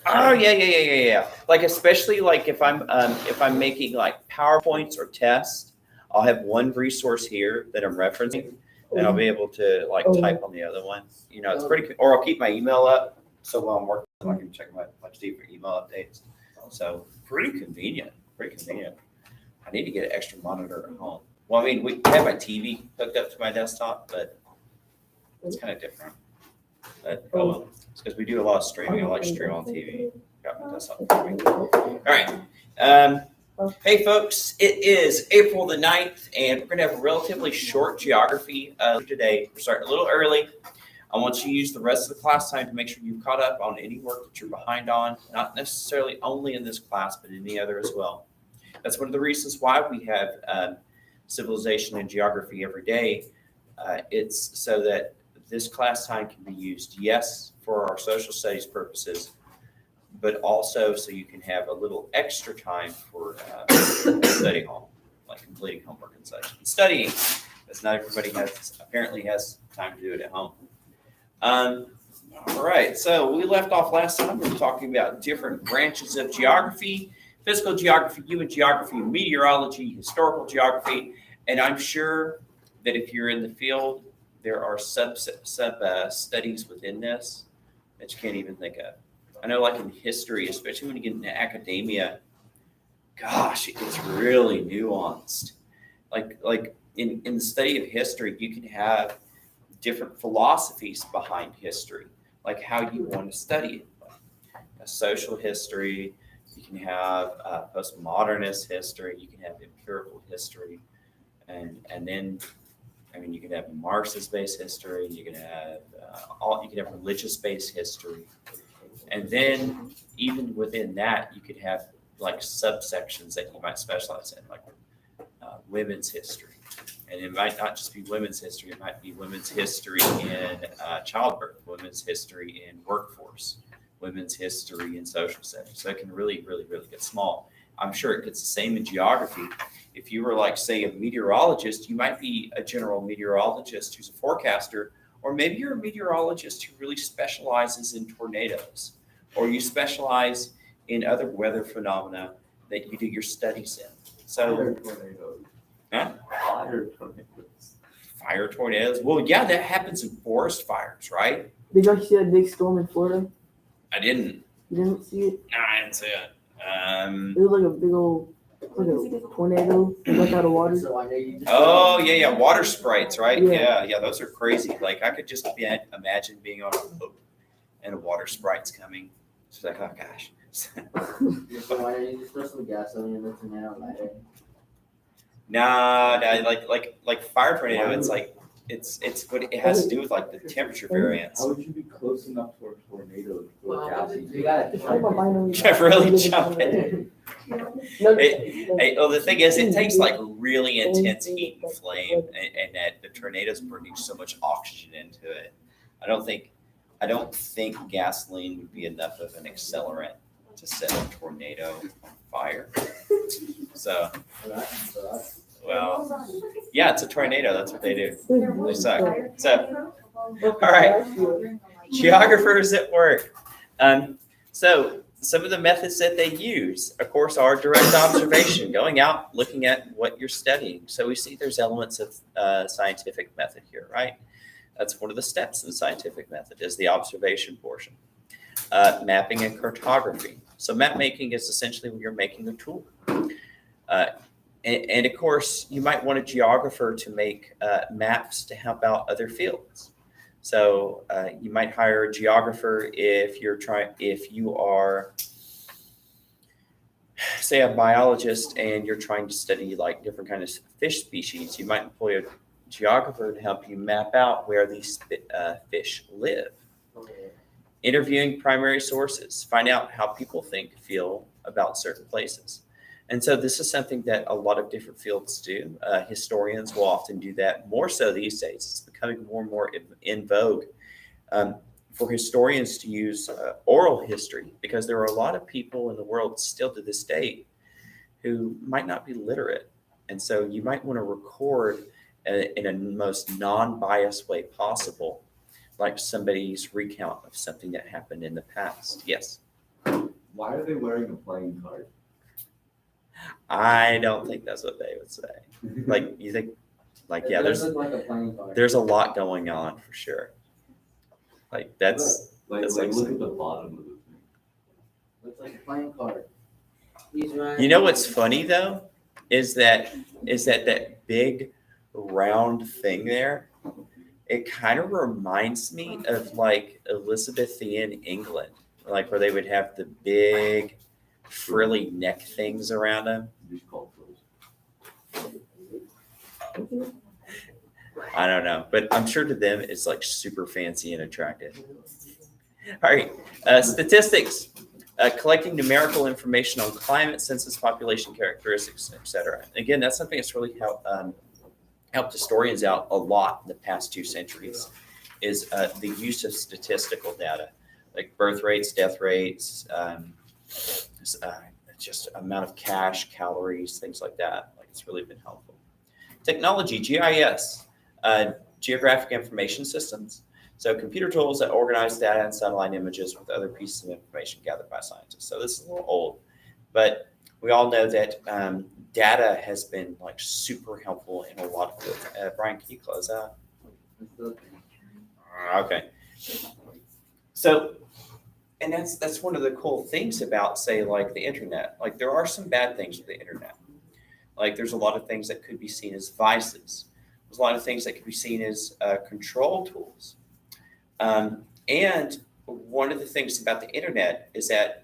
Oh yeah. Like especially like if I'm making like PowerPoints or tests, I'll have one resource here that I'm referencing, and I'll be able to like type on the other one. You know, it's pretty. Or I'll keep my email up, so while I'm working, I can check my see for email updates. So pretty convenient. Pretty convenient. I need to get an extra monitor at home. Well, I mean, we have my TV hooked up to my desktop, but it's kind of different. But well, it's because we do a lot of streaming. I like stream on TV. Got my desktop streaming. All right. Hey, folks, it is April the 9th, and we're going to have a relatively short geography today. We're starting a little early. I want you to use the rest of the class time to make sure you've caught up on any work that you're behind on, not necessarily only in this class, but any other as well. That's one of the reasons why we have civilization and geography every day. It's so that this class time can be used, yes, for our social studies purposes, but also so you can have a little extra time for study hall, like completing homework and such. And studying, because not everybody apparently has time to do it at home. All right, so we left off last time. We were talking about different branches of geography: physical geography, human geography, meteorology, historical geography. And I'm sure that if you're in the field, there are sub studies within this that you can't even think of. I know, like in history, especially when you get into academia, gosh, it's really nuanced. Like in the study of history, you can have different philosophies behind history, like how you want to study it. Like social history, you can have postmodernist history, you can have empirical history, and then I mean you can have Marxist-based history, you can have religious-based history. And then even within that, you could have like subsections that you might specialize in, like women's history. And it might not just be women's history, it might be women's history in childbirth, women's history in workforce, women's history in social settings. So it can really get small. I'm sure it gets the same in geography. If you were like, say, a meteorologist, you might be a general meteorologist who's a forecaster, or maybe you're a meteorologist who really specializes in tornadoes, or you specialize in other weather phenomena that you do your studies in. So, Fire tornadoes. Well, yeah, that happens in forest fires, right? Did y'all see that big storm in Florida? I didn't. You didn't see it? No, I didn't see it. It was like a big old, like a tornado, like out of water. Oh yeah, water sprites, right? Yeah, those are crazy. Like I could just imagine being on a boat and a water sprite's coming. It's like, oh gosh. No, like fire tornado. It's like it's what it has to do with like the temperature variance. How would you be close enough for a tornado? Really jump in. The thing is, it takes like really intense heat and flame, and that the tornadoes produce so much oxygen into it. I don't think gasoline would be enough of an accelerant to set a tornado on fire. So, well, yeah, it's a tornado. That's what they do. They suck. So, all right, geographers at work. So some of the methods that they use, of course, are direct observation, going out, looking at what you're studying. So we see there's elements of scientific method here, right? That's one of the steps in the scientific method is the observation portion. Mapping and cartography. So map making is essentially when you're making a tool. And of course, you might want a geographer to make maps to help out other fields. So you might hire a geographer if you are, say, a biologist and you're trying to study like different kinds of fish species. You might employ a geographer to help you map out where these fish live. Interviewing primary sources, find out how people feel about certain places. And so this is something that a lot of different fields do. Historians will often do that more so these days. It's becoming more and more in vogue for historians to use oral history, because there are a lot of people in the world still to this day who might not be literate. And so you might want to record in a most non-biased way possible like somebody's recount of something that happened in the past. Yes. Why are they wearing a playing card? I don't think that's what they would say. Like, you think, like, yeah, there's look like a playing card. there's a lot going on for sure. Like, that's Like, That's like like look saying- at the bottom of the thing. Looks like a playing card. He's right. You know what's funny though is that big round thing there. It kind of reminds me of like Elizabethan England, like where they would have the big frilly neck things around them. These called those. I don't know, but I'm sure to them it's like super fancy and attractive. All right, statistics. Collecting numerical information on climate, census, population characteristics, etc. Again, that's something that's really helped historians out a lot in the past 2 centuries, is the use of statistical data, like birth rates, death rates, just amount of cash, calories, things like that. Like, it's really been helpful. Technology, GIS, geographic information systems. So computer tools that organize data and satellite images with other pieces of information gathered by scientists. So this is a little old, but we all know that data has been like super helpful in a lot of fields. Brian, can you close out? Okay. So, and that's one of the cool things about, say, like the internet. Like, there are some bad things with the internet. Like, there's a lot of things that could be seen as vices. There's a lot of things that could be seen as control tools. And one of the things about the internet is that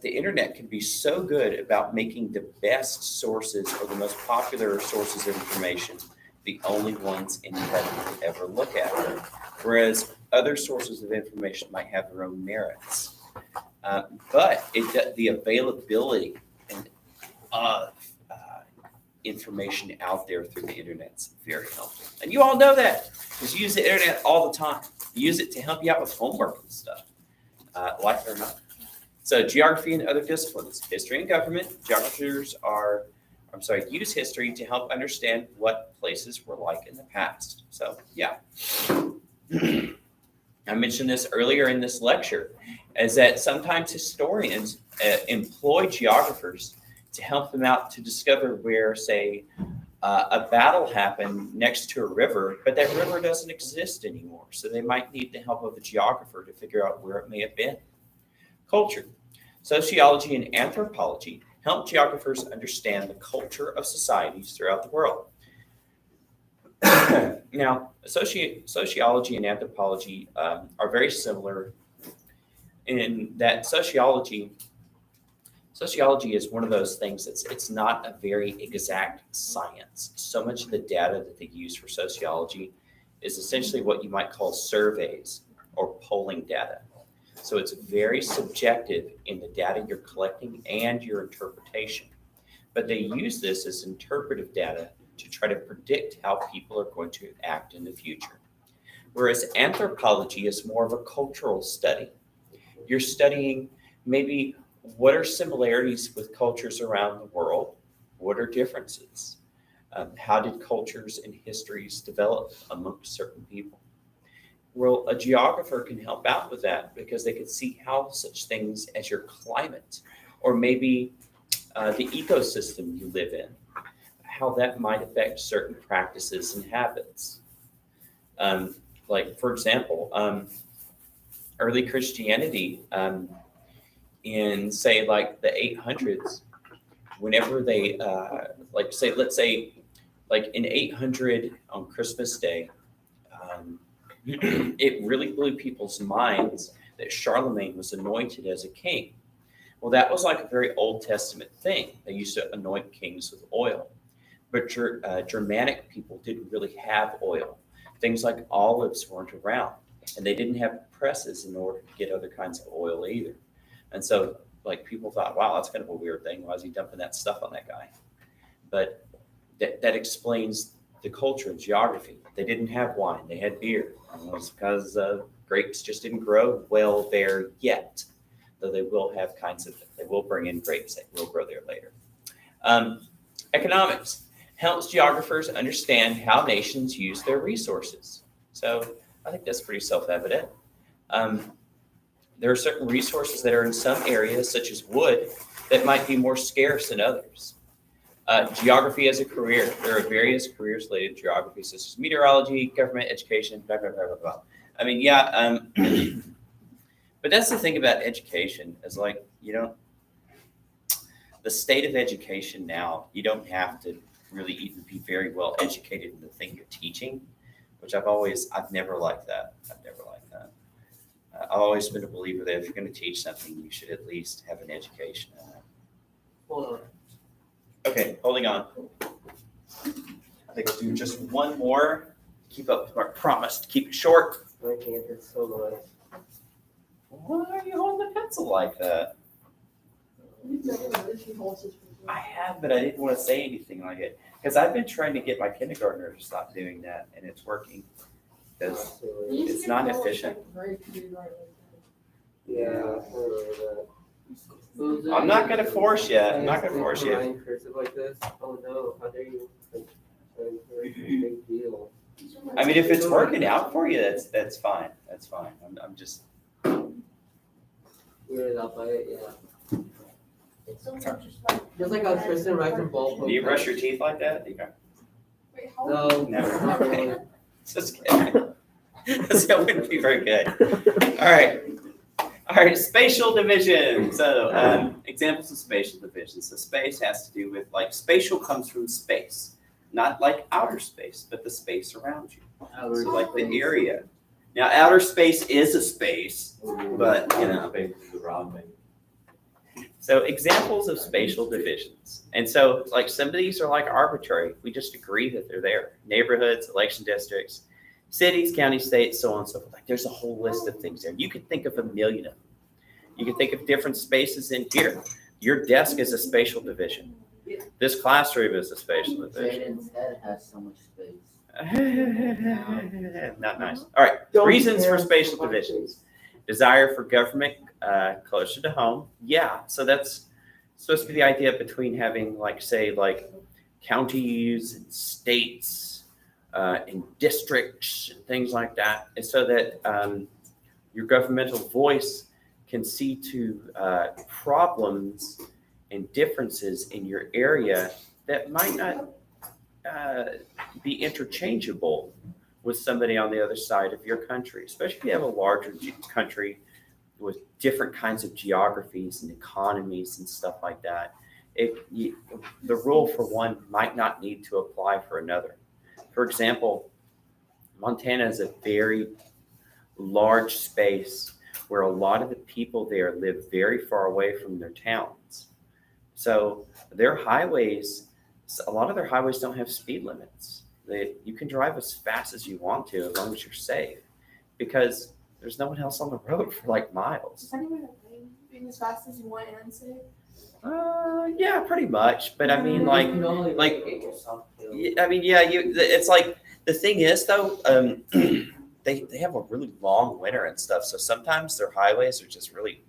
the internet can be so good about making the best sources or the most popular sources of information the only ones anybody would ever look at, whereas other sources of information might have their own merits. But the availability of information out there through the internet is very helpful. And you all know that because you use the internet all the time. You use it to help you out with homework and stuff, like it or not. So geography and other disciplines, history and government, use history to help understand what places were like in the past. So yeah. I mentioned this earlier in this lecture, is that sometimes historians employ geographers to help them out to discover where, say, a battle happened next to a river, but that river doesn't exist anymore. So they might need the help of a geographer to figure out where it may have been. Culture. Sociology and anthropology help geographers understand the culture of societies throughout the world. Now, sociology and anthropology are very similar in that sociology is one of those things it's not a very exact science. So much of the data that they use for sociology is essentially what you might call surveys or polling data. So it's very subjective in the data you're collecting and your interpretation. But they use this as interpretive data to try to predict how people are going to act in the future. Whereas anthropology is more of a cultural study. You're studying maybe what are similarities with cultures around the world? What are differences? How did cultures and histories develop amongst certain people? Well, a geographer can help out with that because they can see how such things as your climate or maybe the ecosystem you live in, how that might affect certain practices and habits. Like, for example, early Christianity in, say, like the 800s, whenever they, let's say, like in 800 on Christmas Day, it really blew people's minds that Charlemagne was anointed as a king. Well, that was like a very Old Testament thing. They used to anoint kings with oil. But Germanic people didn't really have oil. Things like olives weren't around, and they didn't have presses in order to get other kinds of oil either. And so, like, people thought, wow, that's kind of a weird thing. Why is he dumping that stuff on that guy? But that explains the culture and geography. They didn't have wine. They had beer. And it was because grapes just didn't grow well there yet, though they will bring in grapes that will grow there later. Economics helps geographers understand how nations use their resources. So I think that's pretty self-evident. There are certain resources that are in some areas, such as wood, that might be more scarce than others. Geography as a career. There are various careers related to geography, such as meteorology, government, education, blah, blah, blah, blah, blah. I mean, yeah, but that's the thing about education is like, the state of education now, you don't have to really even be very well educated in the thing you're teaching, which I've never liked that. I've always been a believer that if you're going to teach something, you should at least have an education in it. Hold on. Okay, holding on. I think we'll do just one more. Keep up with our promise to keep it short. I can't, it's so low. Why are you holding the pencil like that? I have, but I didn't want to say anything like it because I've been trying to get my kindergartner to stop doing that, and it's working because it's not efficient. Yeah. I'm not going to force you. I'm not going to force you. Cursive like this? Oh no, how dare you? Big deal. I mean, if it's working out for you, that's fine. That's fine. I'm just. Weirded out by it, yeah. Just like how Tristan writes in ballpoint. Do you brush your teeth like that? Okay. No, Never. not really. Just kidding. That wouldn't be very good. All right, spatial division. So examples of spatial division. So space has to do with, like, spatial comes from space. Not like outer space, but the space around you. So like the area. Now, outer space is a space, but, Space is around me. So examples of spatial divisions. And so like some of these are like arbitrary. We just agree that they're there. Neighborhoods, election districts, cities, counties, states, so on and so forth. Like there's a whole list of things there. You could think of a million of them. You can think of different spaces in here. Your desk is a spatial division. This classroom is a spatial division. Jaden's head has so much space. Not nice. All right, reasons for spatial divisions. Desire for government closer to home. Yeah, so that's supposed to be the idea between having, like, say, like counties and states and districts and things like that, and so that your governmental voice can see to problems and differences in your area that might not be interchangeable with somebody on the other side of your country, especially if you have a larger country with different kinds of geographies and economies and stuff like that. The rule for one might not need to apply for another. For example, Montana is a very large space where a lot of the people there live very far away from their towns. So their highways, a lot of their highways don't have speed limits. You can drive as fast as you want to as long as you're safe because there's no one else on the road for like miles. Is that even a thing? Being as fast as you want and safe? Yeah, pretty much. But I mean, like, You can only like- get yourself killed. I mean, yeah, it's like, the thing is though, they have a really long winter and stuff. So sometimes their highways are just really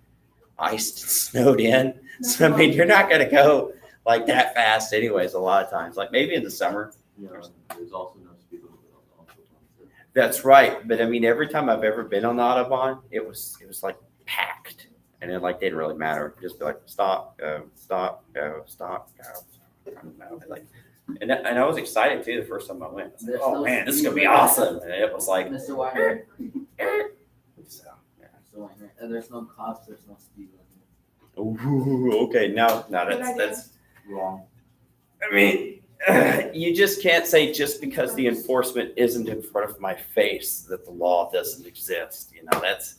iced and snowed in. So, I mean, you're not going to go like that fast anyways, a lot of times, like maybe in the summer. There's also no speed limit on the Autobahn. That's right. But I mean, every time I've ever been on the Autobahn, it was like packed. And it like didn't really matter. Just be like, stop, go, stop, go, stop, go. And I was excited too the first time I went. I was like, oh man, this is gonna be awesome. And it was like, Mr. Weiner. so, yeah. Mr. Weiner. And there's no cops, there's no speed limit. Ooh, okay, no, that's Wrong. I mean, you just can't say just because the enforcement isn't in front of my face that the law doesn't exist. You know, that's,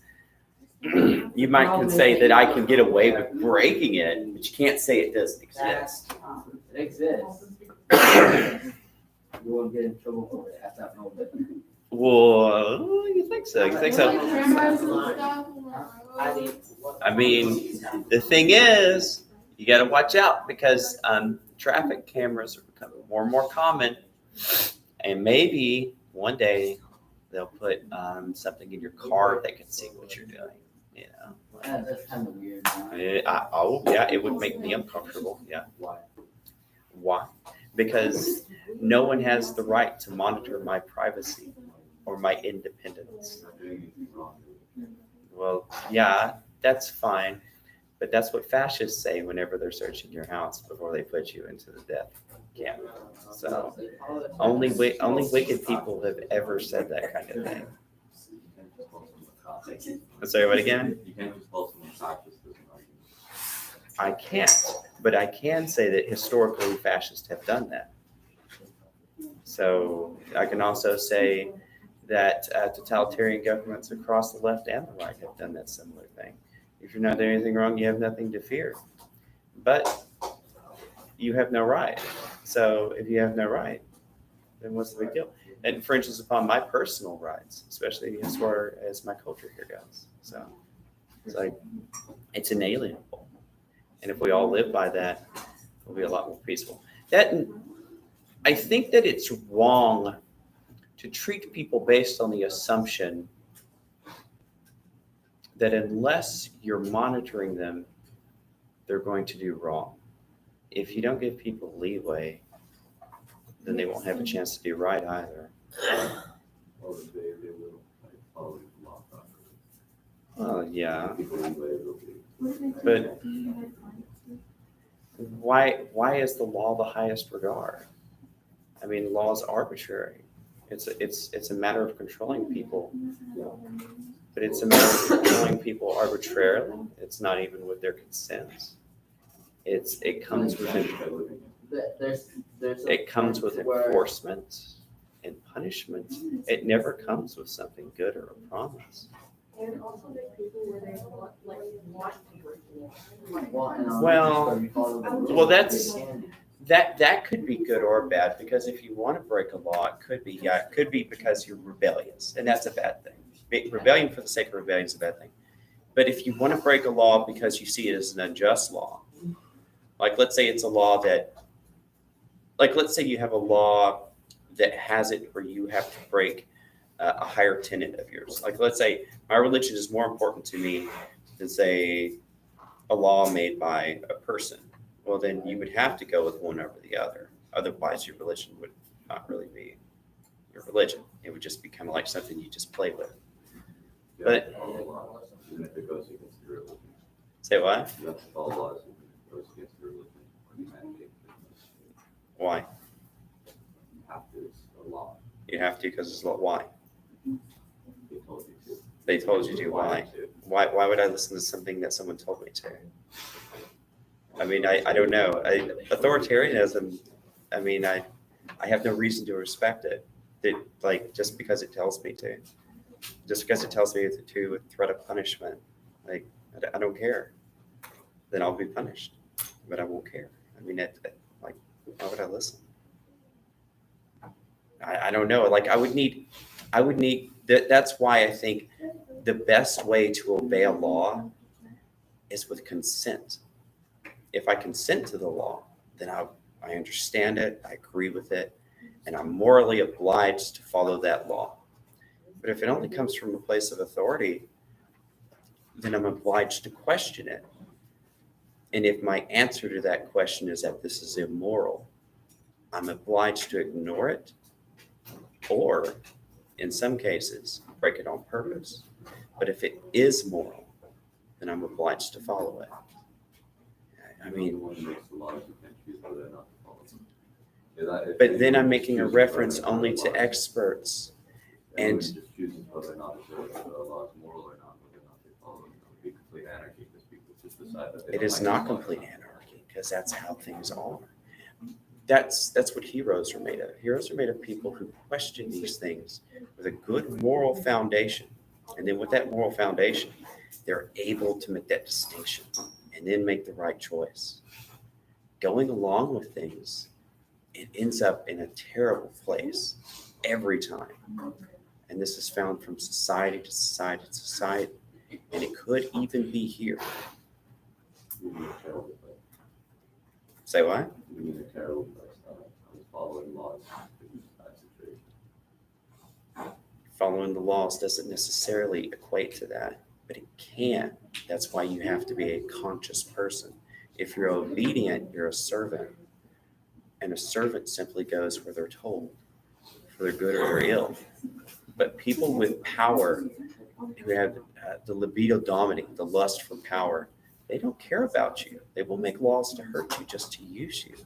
you might can say that I can get away with breaking it, but you can't say it doesn't exist. It exists. You won't get in trouble for it at that moment. Well, you think so? You think so? Like cameras and stuff. I mean, the thing is, you got to watch out because traffic cameras are becoming more and more common, and maybe one day they'll put something in your car that can see what you're doing. You know. Yeah, that's kind of weird. Yeah, it would make me uncomfortable. Yeah. Why? Because no one has the right to monitor my privacy. or my independence. Not doing anything wrong. Well, yeah, that's fine, but that's what fascists say whenever they're searching your house before they put you into the death camp. So only wicked people have ever said that kind of thing. You can't just call someone a fascist. Let's say what again? You can't just call someone fascist as an argument. I can't, but I can say that historically fascists have done that. So I can also say that totalitarian governments across the left and the right have done that similar thing. If you're not doing anything wrong, you have nothing to fear. But you have no right. So if you have no right, then what's the big deal? It infringes upon my personal rights, especially as far as my culture here goes. So it's like, it's inalienable. And if we all live by that, we'll be a lot more peaceful. I think that it's wrong to treat people based on the assumption that unless you're monitoring them, they're going to do wrong. If you don't give people leeway, then they won't have a chance to do right either. Or they will like follow the law properly. Well, yeah, People anyway will be. but why is the law the highest regard? I mean, law is arbitrary. It's a matter of controlling people, but it's a matter of controlling people arbitrarily. It's not even with their consent. It comes with it comes with enforcement and punishment. It never comes with something good or a promise. And also there's people where they want people to. Well, that could be good or bad, because if you want to break a law, it could be because you're rebellious, and that's a bad thing. Rebellion for the sake of rebellion is a bad thing. But if you want to break a law because you see it as an unjust law, like let's say it's a law that, like let's say you have a law that has it where you have to break a higher tenet of yours. Like let's say my religion is more important to me than say a law made by a person. Well, then you would have to go with one over the other. Otherwise, your religion would not really be your religion. It would just be kind of like something you just play with. But Even if it goes against your religion. say what? You have to follow laws even if it goes against your religion or humanity. Why? You have to, it's a law. You have to because it's a law. Why? They told you to. They told you to. Why? To. Why would I listen to something that someone told me to? I mean, I don't know. Authoritarianism, I mean, I have no reason to respect it. Like, just because it tells me to. Just because it tells me to with threat of punishment. Like, I don't care. Then I'll be punished. But I won't care. I mean, like, why would I listen? I don't know. Like, I would need, that's why I think the best way to obey a law is with consent. If I consent to the law, then I understand it, I agree with it, and I'm morally obliged to follow that law. But if it only comes from a place of authority, then I'm obliged to question it. And if my answer to that question is that this is immoral, I'm obliged to ignore it, or in some cases, break it on purpose. But if it is moral, then I'm obliged to follow it. I mean, one makes the laws, you can't choose whether or not to follow them. but then I'm making a reference only to experts. And just chooses whether or not a law is moral or not, whether or not they follow it. It would be complete anarchy because people just decide that they it don't is like not the law. complete anarchy, because that's how things are. That's what heroes are made of. Heroes are made of people who question these things with a good moral foundation. And then with that moral foundation, they're able to make that distinction and then make the right choice. Going along with things, it ends up in a terrible place every time. And this is found from society to society to society. And it could even be here. You mean a terrible place. Say what? You mean a terrible place. I was following laws. It was a bad situation. Following the laws doesn't necessarily equate to that, but it can. That's why you have to be a conscious person. If you're obedient, you're a servant. And a servant simply goes where they're told, for their good or their ill. But people with power who have the libido dominant, the lust for power, they don't care about you. They will make laws to hurt you just to use you.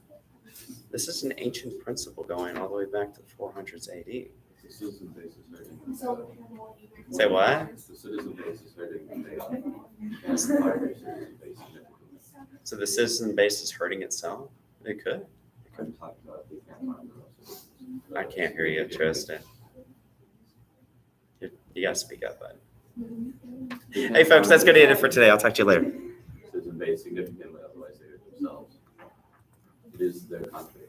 This is an ancient principle going all the way back to the 400s AD. The citizen base is hurting. Say what? The citizen base is hurting. That's the citizen base significantly. So the citizen base is hurting itself? It could. I'm talking about they can't find the rest of it. I can't hear you, Tristan. You gotta speak up, bud. Hey, folks, that's gonna end it for today. I'll talk to you later. Citizen base significantly, otherwise they hurt themselves. It is their confidence.